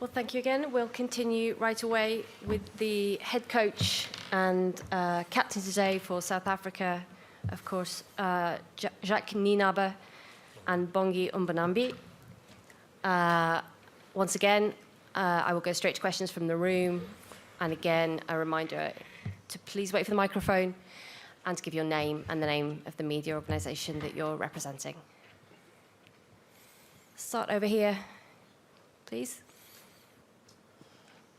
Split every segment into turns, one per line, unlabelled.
Well, thank you again. We'll continue right away with the head coach and captain today for South Africa, of course, Jacques Nienaber and Bongi Mbonambi. Once again, I will go straight to questions from the room. And again, a reminder to please wait for the microphone and to give your name and the name of the media organisation that you're representing. Start over here, please.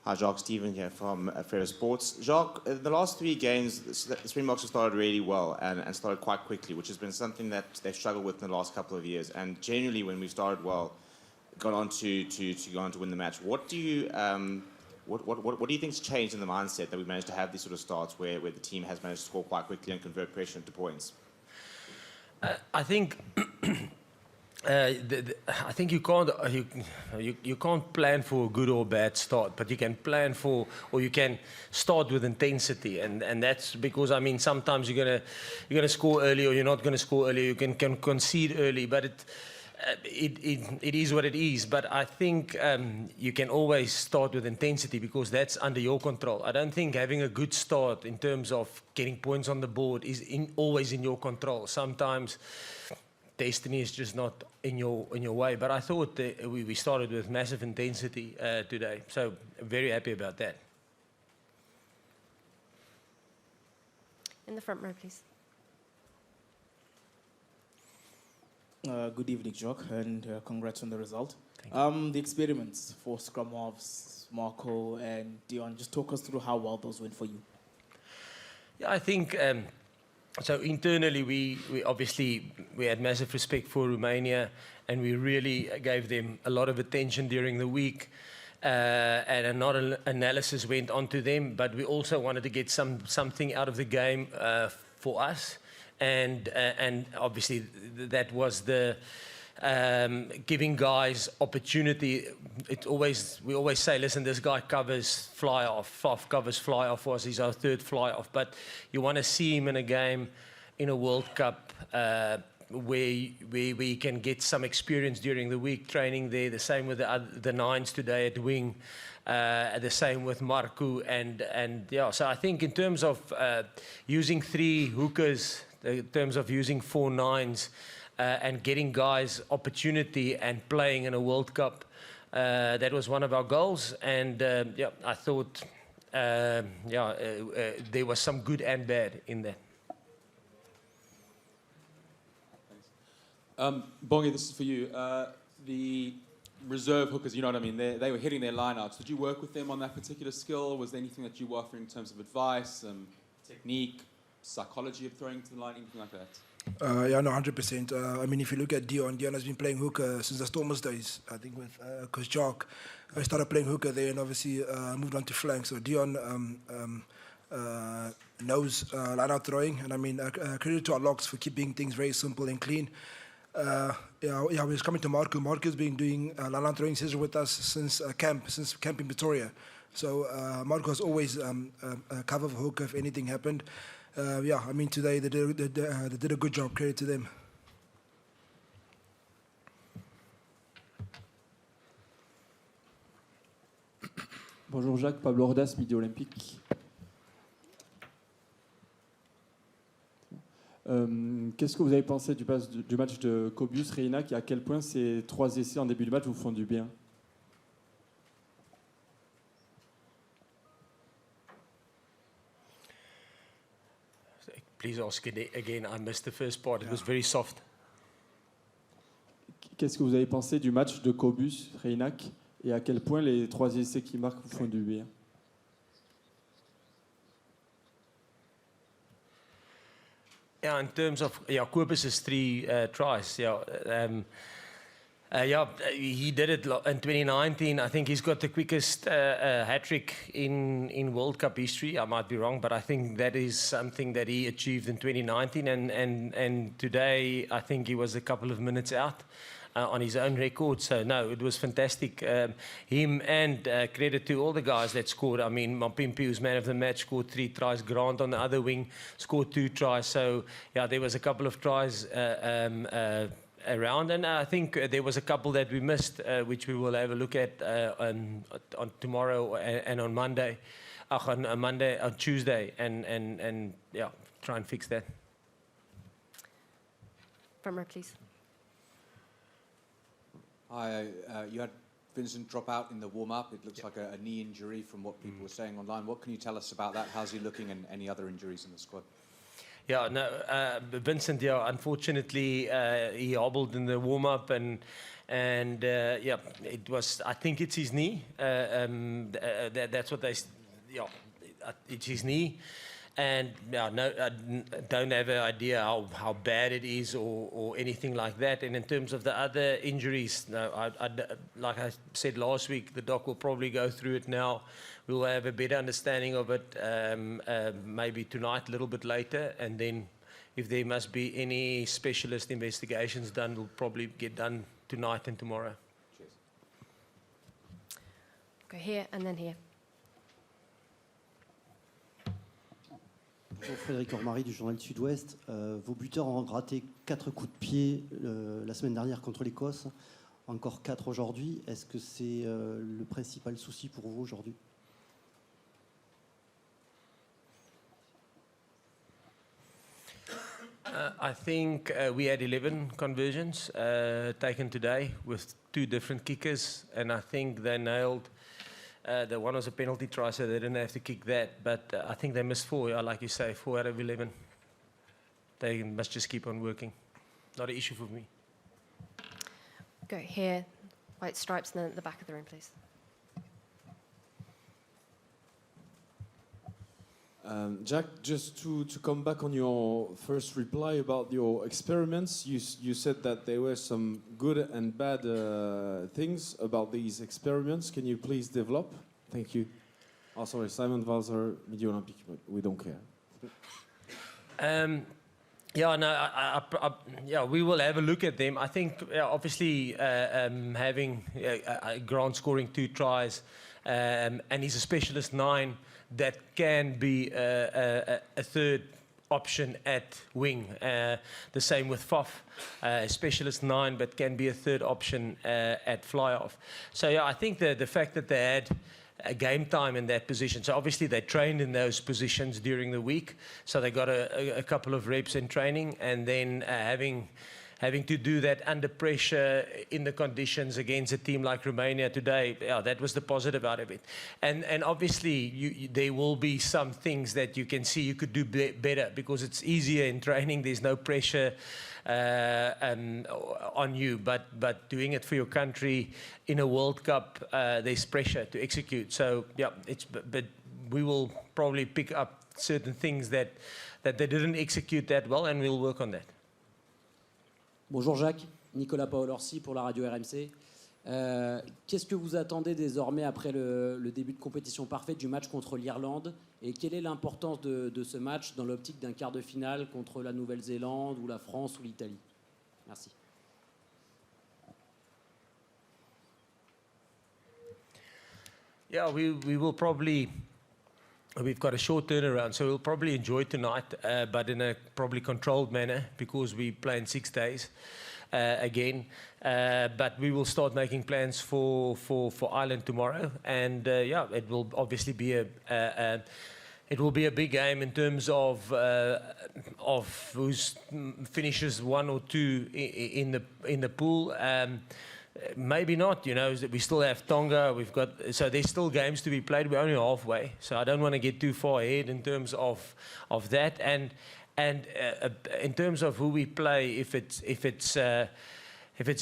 Hi, Jacques. Stephen here from Fair Sports. Jacques, the last 3 games, the Springboks have started really well and started quite quickly, which has been something that they've struggled with in the last couple of years. And generally, when we've started well, gone on to go on to win the match. What do you think's changed in the mindset that we've managed to have these sort of starts where the team has managed to score quite quickly and convert pressure into points?
I think. I think you can't plan for a good or bad start, but you can plan for, or you can start with intensity, and that's because I mean sometimes you're gonna score early or you're not gonna score early. You can concede early, but it is what it is. But I think you can always start with intensity because that's under your control. I don't think having a good start in terms of getting points on the board is always in your control. Sometimes destiny is just not in your way, but I thought that we started with massive intensity today, so I'm very happy about that.
In the front row, please.
Good evening, Jacques, and congrats on the result. The experiments for scrum halves, Marco and Dion, just talk us through how well those went for you.
Yeah, I think. So internally, we obviously had massive respect for Romania, and we really gave them a lot of attention during the week, and a lot of analysis went on to them. But we also wanted to get something out of the game for us, and obviously that was the giving guys opportunity. We always say, listen, this guy covers fly off for us. He's our 3rd fly off. But you want to see him in a game, in a World Cup, where we can get some experience during the week training there. The same with the 9s today at wing. The same with Marco and yeah. So I think in terms of using 3 hookers, in terms of using 4 9s. And getting guys opportunity and playing in a World Cup. That was one of our goals. And yeah, I thought there was some good and bad in there.
Thanks. Bongi, this is for you. The reserve hookers, you know what I mean? They were hitting their lineouts. Did you work with them on that particular skill? Was there anything that you were offering in terms of advice, technique, psychology of throwing to the line, anything like that?
Yeah, no, 100%. I mean, if you look at Dion has been playing hooker since the Stormers days, I think, with Coach Jacques. I started playing hooker there and obviously moved on to flank. So Dion knows line-out throwing. And I mean, credit to our locks for keeping things very simple and clean. Yeah, we was coming to Marco. Marco's been doing line-out throwing session with us since camp in Pretoria. So Marco has always covered for hooker if anything happened. Yeah, I mean, today they did a good job. Credit to them.
Bonjour Jacques, Pablo Ordas, Midi Olympique. Qu'est-ce que vous avez pensé du match de Cobus, Reynac, et à quel point ces 3 essais en début de match vous font du bien?
Please ask it again. I missed the first part. It was very soft.
Qu'est-ce que vous avez pensé du match de Cobus, Reynac, et à quel point les 3 essais qui marquent vous font du bien?
Yeah, in terms of Cobus's 3 tries. He did it in 2019. I think he's got the quickest hat-trick in World Cup history. I might be wrong, but I think that is something that he achieved in 2019. And today, I think he was a couple of minutes out on his own record. So, no, it was fantastic. Him and credit to all the guys that scored. I mean, Mbonambi, who's man of the match, scored 3 tries. Grant on the other wing scored 2 tries. So, yeah, there was a couple of tries around. And I think there was a couple that we missed, which we will have a look at on tomorrow and on Monday, on Tuesday, and yeah, try and fix that.
Front row, please.
Hi, you had Vincent drop out in the warm-up. It looks like a knee injury from what people were saying online. What can you tell us about that? How's he looking, and any other injuries in the squad?
Yeah, no, Vincent, yeah, unfortunately, he hobbled in the warm-up, and yeah, it was, I think it's his knee. That's what yeah, it's his knee. And yeah, no, I don't have an idea how bad it is or anything like that. And in terms of the other injuries, no, like I said last week, the doc will probably go through it now. We'll have a better understanding of it maybe tonight, a little bit later. And then if there must be any specialist investigations done, will probably get done tonight and tomorrow.
Cheers.
Go here and then here.
Bonjour, Frédéric Ormary du journal du Sud-Ouest. Vos buteurs ont raté 4 coups de pied la semaine dernière contre l'Écosse, encore 4 aujourd'hui. Est-ce que c'est le principal souci pour vous aujourd'hui?
I think we had 11 conversions taken today with 2 different kickers, and I think they nailed. The one was a penalty try, so they didn't have to kick that. But I think they missed 4, like you say, 4 out of 11. They must just keep on working. Not an issue for me.
Go here, white stripes, and then at the back of the room, please.
Jacques, just to come back on your first reply about your experiments, you said that there were some good and bad things about these experiments. Can you please develop? Thank you. Oh, sorry, Simon Walser, Mbonambi, but we don't care.
Yeah, no, yeah, we will have a look at them. I think, obviously, having Grant scoring 2 tries, and he's a specialist 9, that can be a third option at wing. The same with Faf, specialist 9, but can be a third option at fly-off. So yeah, I think the fact that they had a game time in that position. So obviously they trained in those positions during the week. So they got a couple of reps in training, and then having to do that under pressure in the conditions against a team like Romania today, yeah, that was the positive out of it. And obviously there will be some things that you can see you could do better, because it's easier in training. There's no pressure on you, but doing it for your country in a World Cup, there's pressure to execute. So yeah, but we will probably pick up certain things that they didn't execute that well, and we'll work on that.
Bonjour Jacques, Nicolas Paolorsi pour la radio RMC. Qu'est-ce que vous attendez désormais après le début de compétition parfaite du match contre l'Irlande, et quelle est l'importance de ce match dans l'optique d'un quart de finale contre la Nouvelle-Zélande ou la France ou l'Italie? Merci.
Yeah, we will probably. We've got a short turnaround, so we'll probably enjoy tonight, but in a probably controlled manner, because we play in 6 days again. But we will start making plans for Ireland tomorrow, and yeah, it will obviously be a big game in terms of who finishes 1 or 2 in the pool. Maybe not, you know. We still have Tonga. So there's still games to be played. We're only halfway, so I don't want to get too far ahead in terms of that. And in terms of who we play, if it's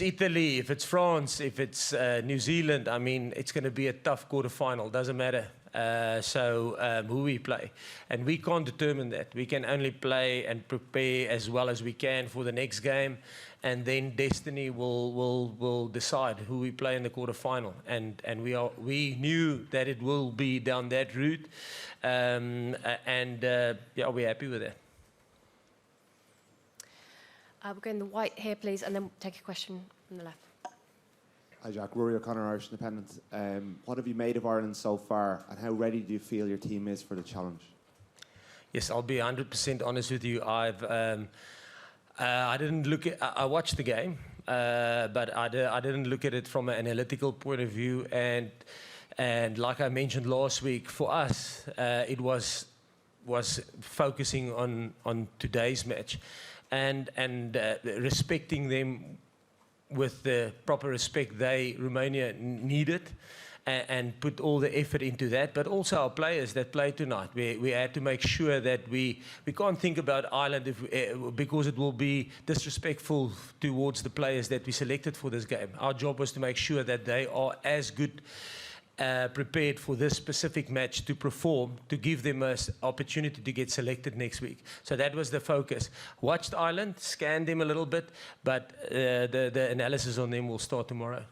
Italy, if it's France, if it's New Zealand, I mean, it's going to be a tough quarterfinal. Doesn't matter. Who we play, and we can't determine that. We can only play and prepare as well as we can for the next game, and then destiny will decide who we play in the quarterfinal. And we knew that it will be down that route, yeah, we're happy with that.
We'll go in the white here, please, and then we'll take a question from the left.
Hi Jacques, Rory O'Connor, Irish Independent. What have you made of Ireland so far, and how ready do you feel your team is for the challenge?
Yes, I'll be 100% honest with you. I didn't look at. I watched the game, but I didn't look at it from an analytical point of view. And like I mentioned last week, for us, it was focusing on today's match, and respecting them with the proper respect Romania needed, and put all the effort into that. But also our players that played tonight, we had to make sure that we can't think about Ireland because it will be disrespectful towards the players that we selected for this game. Our job was to make sure that they are as good prepared for this specific match to perform, to give them an opportunity to get selected next week. So that was the focus. Watched Ireland, scanned them a little bit, but the analysis on them will start tomorrow.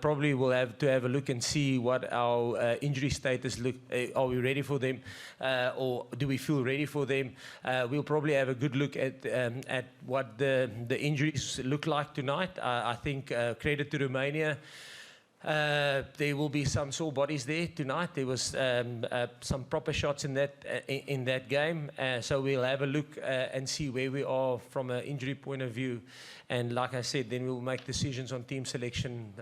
Probably we'll have to have a look and see what our injury status look. Are we ready for them, or do we feel ready for them? We'll probably have a good look at what the injuries look like tonight. I think credit to Romania. There will be some sore bodies there tonight. There was some proper shots in that game. So we'll have a look and see where we are from an injury point of view. And like I said, then we'll make decisions on team selection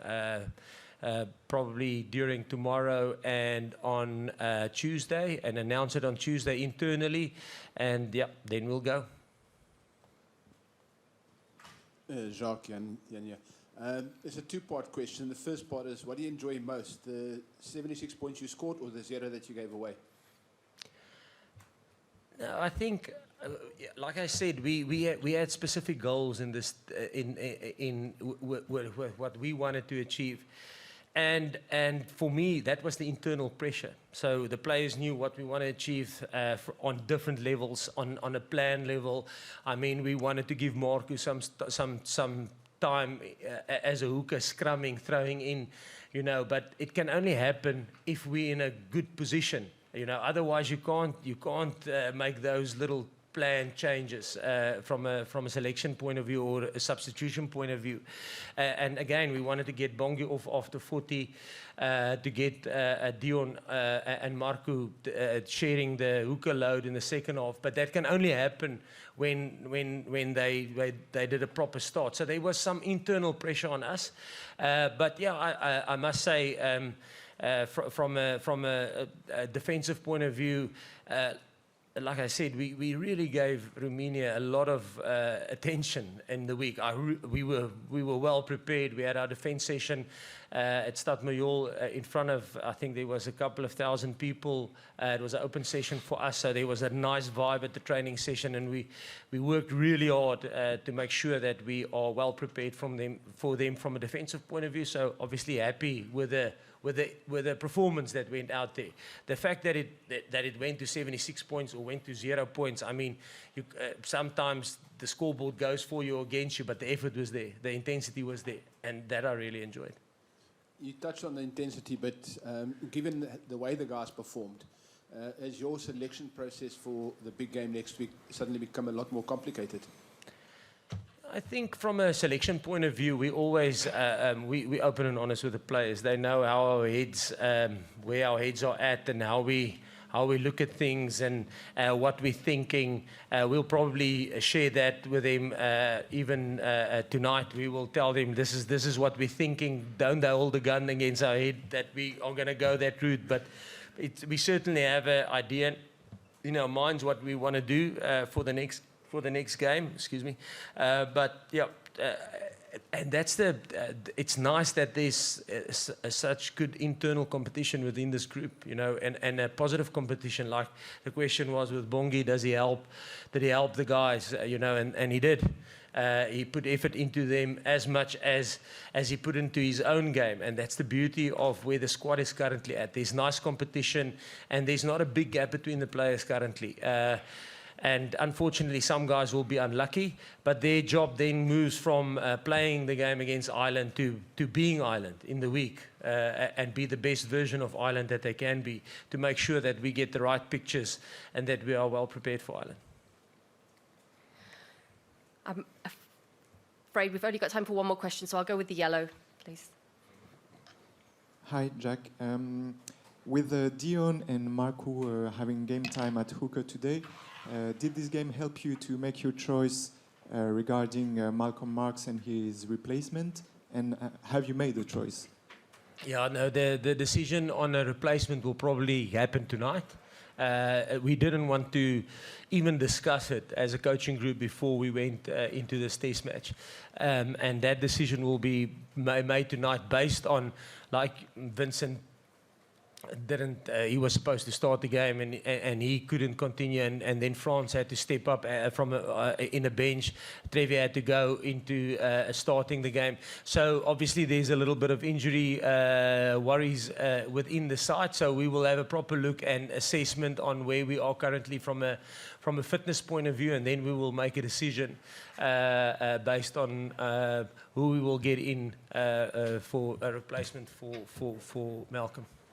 probably during tomorrow and on Tuesday, and announce it on Tuesday internally. And yeah, then we'll go.
Jacques and Janja. It's a two-part question. The first part is, what do you enjoy most, the 76 points you scored or the 0 that you gave away?
I think, like I said, we had specific goals in this in what we wanted to achieve, and for me that was the internal pressure. So the players knew what we want to achieve on different levels, on a plan level. I mean, we wanted to give Marco some time as a hooker, scrumming, throwing in, you know. But it can only happen if we're in a good position, you know. Otherwise, you can't make those little plan changes from a selection point of view or a substitution point of view. And again, we wanted to get Bongi off after 40, to get Dion and Marco sharing the hooker load in the second half. But that can only happen when they did a proper start. So there was some internal pressure on us. But yeah, I must say, from a defensive point of view, like I said, we really gave Romania a lot of attention in the week. We were well prepared. We had our defense session at Stad Majol in front of, I think there was a couple of thousand people. It was an open session for us, so there was a nice vibe at the training session, and we worked really hard to make sure that we are well prepared for them from a defensive point of view. So obviously happy with the performance that went out there. The fact that it went to 76 points or went to 0 points, I mean, sometimes the scoreboard goes for you or against you, but the effort was there, the intensity was there, and that I really enjoyed.
You touched on the intensity, but given the way the guys performed, has your selection process for the big game next week suddenly become a lot more complicated?
I think from a selection point of view, we always we open and honest with the players. They know how our heads, where our heads are at, and how we look at things, and what we're thinking. We'll probably share that with them even tonight. We will tell them this is what we're thinking. Don't hold the gun against our head that we are going to go that route. But we certainly have an idea in our minds what we want to do for the next game, excuse me. But yeah, and that's it's nice that there's such good internal competition within this group, you know, and a positive competition. Like the question was with Bongi, does he help? Did he help the guys? You know, and he did. He put effort into them as much as he put into his own game, and that's the beauty of where the squad is currently at. There's nice competition, and there's not a big gap between the players currently. And unfortunately, some guys will be unlucky, but their job then moves from playing the game against Ireland to being Ireland in the week, and be the best version of Ireland that they can be, to make sure that we get the right pictures and that we are well prepared for Ireland.
I'm afraid we've only got time for one more question, so I'll go with the yellow, please.
Hi, Jacques. With Dion and Marco having game time at hooker today, Did this game help you to make your choice regarding Malcolm Marx and his replacement? And have you made the choice?
Yeah, no, the decision on a replacement will probably happen tonight. We didn't want to even discuss it as a coaching group before we went into this test match. And that decision will be made tonight based on, like Vincent didn't, he was supposed to start the game and he couldn't continue, and then France had to step up from in a bench. Trevi had to go into starting the game. So obviously there's a little bit of injury worries within the side, so we will have a proper look and assessment on where we are currently from a fitness point of view, and then we will make a decision based on who we will get in for a replacement for Malcolm.